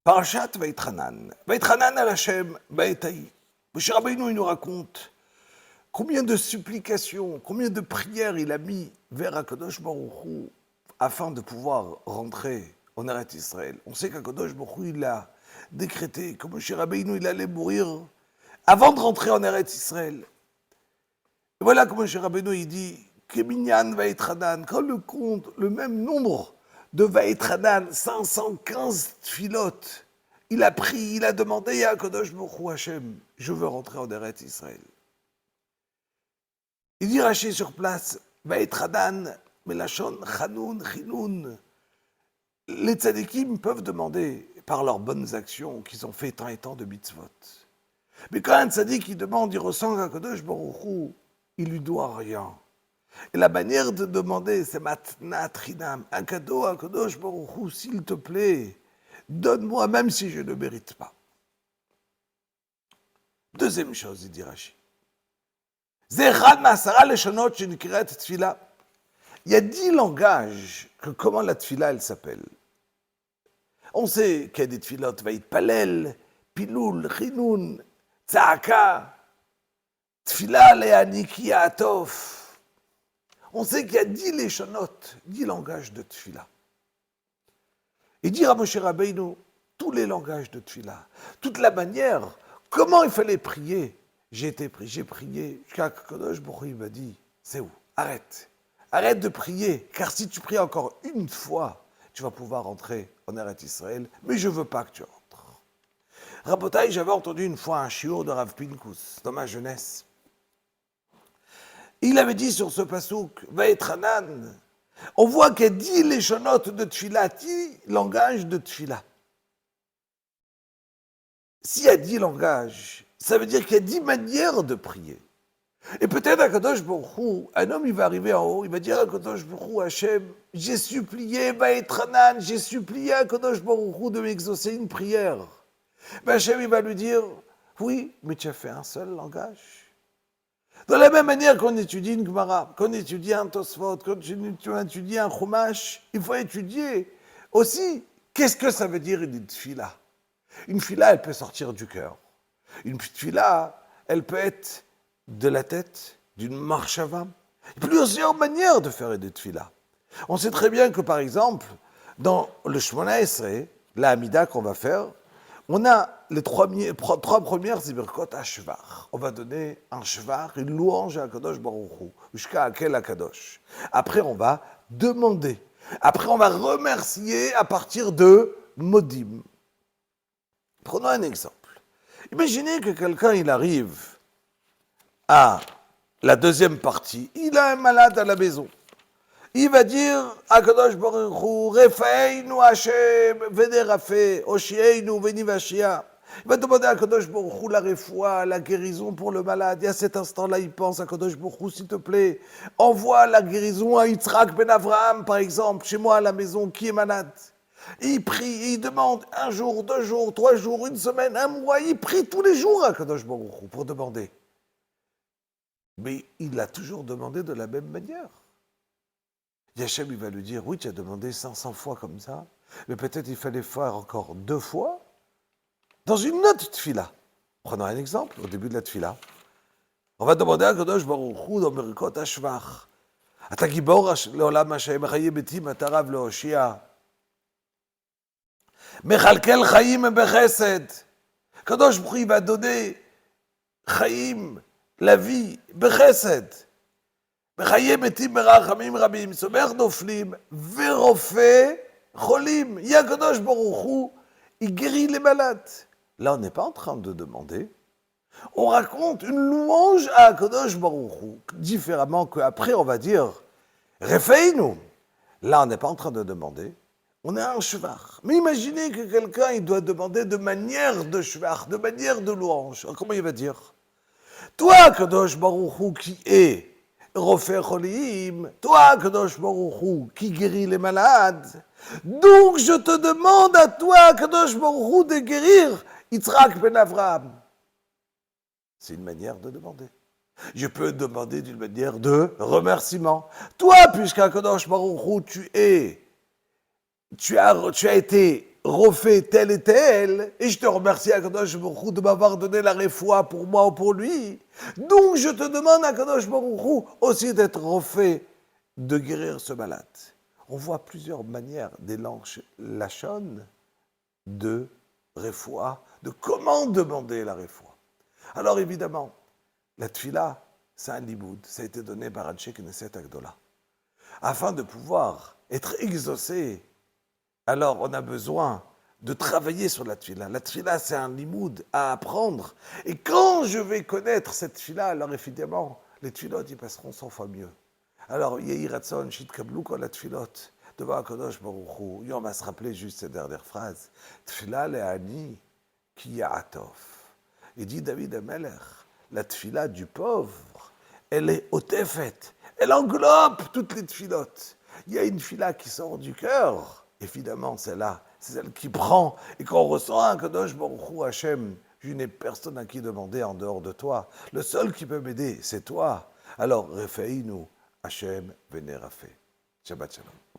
Parashat Vaïtranan. Vaïtranan al Hashem Vaïtaï. Moshe Rabbeinu, il nous raconte combien de supplications, combien de prières il a mis vers Akadosh Baruch Hu afin de pouvoir rentrer en Eretz Israël. On sait qu'Akadosh Baruch Hu, il a décrété que Moshe Rabbeinu, il allait mourir avant de rentrer en Eretz Israël. Et voilà que Moshe Rabbeinu, il dit Keminyan Vaïtranan, quand le compte, le même nombre de Vaïtranan, 515 tfilotes, il a prié, il a demandé à Akadosh Baruch Hu Hashem, je veux rentrer en Eretz Israël. Il dit Rashi sur place, Vaïtranan, Melachon, Chanoun, Chinoun. Les tzadikim peuvent demander par leurs bonnes actions qu'ils ont fait tant et tant de mitzvot. Mais quand un tzadik il demande, il ressent qu'Akadosh Baruch Hu, il lui doit rien. Et la manière de demander, c'est matnat chinam, un cadeau à Akadosh Baruch Hu, s'il te plaît, donne-moi même si je ne mérite pas. Deuxième chose, il dit Rashi. Il y a 10 langages que comment la tfila, elle s'appelle. On sait qu'il y a des tfilotes, vaïtpalel, piloul, chinoun, tzahaka, tfila le'aniki atof. On sait qu'il y a 10 leshonotes, 10 langages de tfila. Et dire à Moshe Rabbeinu, tous les langages de tfila, toute la manière, comment il fallait prier. J'ai prié, jusqu'à Kadosh Baruch Hu m'a dit, c'est où? Arrête de prier, car si tu pries encore une fois, tu vas pouvoir rentrer en Eretz Israël, mais je ne veux pas que tu rentres. Rabotai, j'avais entendu une fois un shiur de Rav Pinkus, dans ma jeunesse. Il avait dit sur ce pasouk, Vaïtranan, on voit qu'il y a 10 leshonotes de tfila, 10 langages de tfila. S'il y a 10 langages, ça veut dire qu'il y a 10 manières de prier. Et peut-être à Kadosh Baruch Hu, un homme il va arriver en haut, il va dire à Kadosh Baruch Hu, Hashem, j'ai supplié Vaïtranan, j'ai supplié à Kadosh Baruch Hu de m'exaucer une prière. Ben Hashem il va lui dire, oui, mais tu as fait un seul langage. De la même manière qu'on étudie une Gemara, qu'on étudie un Tosfot, qu'on étudie un Chumash, il faut étudier aussi qu'est-ce que ça veut dire une tfila. Une tfila, elle peut sortir du cœur. Une tfila, elle peut être de la tête, d'une marchava. Il y a plusieurs manières de faire une tfila. On sait très bien que, par exemple, dans le Shmona Esrei, la Hamida qu'on va faire, on a les trois premières Zibirkot à Shvar. On va donner un Shvar, une louange à Akadosh Baruch Hu, jusqu'à Akel Akadosh. Après, on va demander. Après, on va remercier à partir de Modim. Prenons un exemple. Imaginez que quelqu'un, il arrive à la deuxième partie. Il a un malade à la maison. Il va dire Akadosh Baruch Hu, Refeinu Hashem, Vene Rafe, Oshieinu, Veni Vashia. Il va demander à Akadosh Baruch Hu la refoua, la guérison pour le malade. Et à cet instant-là, il pense à Akadosh Baruch Hu, s'il te plaît, envoie la guérison à Yitzhak ben Avraham, par exemple, chez moi à la maison, qui est malade. Et il prie, il demande 1 jour, 2 jours, 3 jours, 1 semaine, 1 mois. Il prie tous les jours à Akadosh Baruch Hu pour demander. Mais il l'a toujours demandé de la même manière. Yachem, il va lui dire, oui, tu as demandé 500 fois comme ça, mais peut-être il fallait faire encore 2 fois dans une autre tfila. Prenons un exemple, au début de la tfila. On va demander à Kadosh Baruch Hu dans Merikot Hashvach. Ata gibor leolam Hashem, chaye betim, ata rav leoshia. Mechalkel chayim bechesed. Kadosh Baruch Hu, il va donner chayim, la vie, bechesed. בחיי מתים ברחמים רבים, סומך נופלים ורופא חולים. Il y a Akadosh Baruch Hu, il guérit les malades. Là, on n'est pas en train de demander. On raconte une louange à Akadosh Baruch Hu, différemment qu'après, on va dire Refeinu. Là, on n'est pas en train de demander. On est un shvar. Mais imaginez que quelqu'un, il doit demander de manière de shvar, de manière de louange. Alors, comment il va dire? Toi, Akadosh Baruch Hu, qui est Rofé Cholim, toi, Kadosh Baruch Hu, qui guérit les malades. Donc, je te demande à toi, Kadosh Baruch Hu, de guérir Yitzhak ben Avraham. C'est une manière de demander. Je peux demander d'une manière de remerciement. Toi, puisqu'à Kadosh Baruch Hu, tu as été refait tel et tel, et je te remercie, Akadosh Baruch Hu, de m'avoir donné la réfoua pour moi ou pour lui. Donc je te demande, Akadosh Baruch Hu, aussi d'être refait, de guérir ce malade. On voit plusieurs manières des lachon de réfoua, de comment demander la réfoua. Alors évidemment, la tfila, c'est un limoud, ça a été donné par Anshe Knesset Agdola. Afin de pouvoir être exaucé, alors on a besoin de travailler sur la tfila. La tfila, c'est un limoud à apprendre. Et quand je vais connaître cette tfila, alors évidemment, les tfilot, ils passeront 100 fois mieux. Alors, Yehi Ratson, Shit Kablou, la tfilot, devant Akadosh Baruch Hu, on va se rappeler juste cette dernière phrase. Tfila le'ani ki ya'atof. Et dit David Ameler, la tfila du pauvre, elle est otefet, elle englobe toutes les tfilotes. Il y a une tfila qui sort du cœur, évidemment, celle-là, c'est celle qui prend, et qu'on ressent un Kadosh Baruch Hu Hashem, je n'ai personne à qui demander en dehors de toi. Le seul qui peut m'aider, c'est toi. Alors, Refaïnu, Hashem, Vénérafé. Shabbat Shalom.